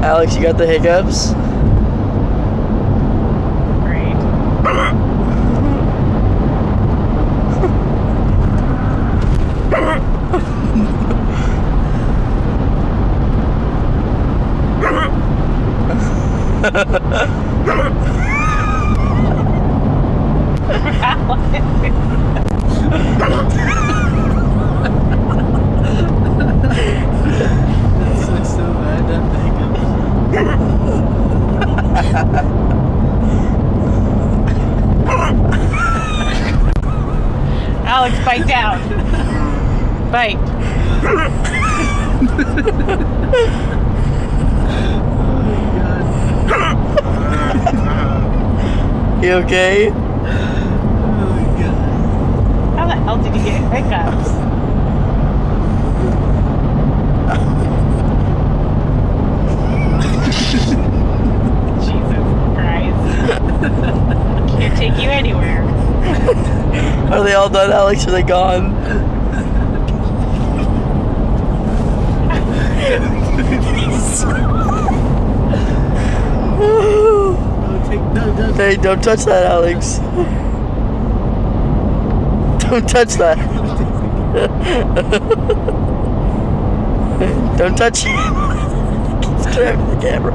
Alex, you got the hiccups? Great. It's so bad, that the Alex, bite down. Bite. You okay? Oh my god. How the hell did you get hiccups? Jesus Christ. Can't take you anywhere. Are they all done, Alex? Are they gone? No, Hey, don't touch that, Alex. Don't touch that. Don't touch it. Keeps grabbing the camera.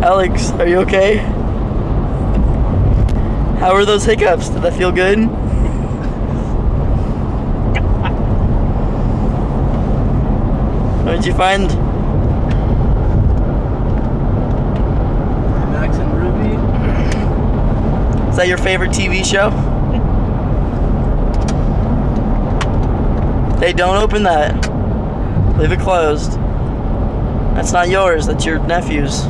Alex, are you okay? How were those hiccups? Did that feel good? What did you find? Max and Ruby. Is that your favorite TV show? Hey, don't open that. Leave it closed. That's not yours, that's your nephew's.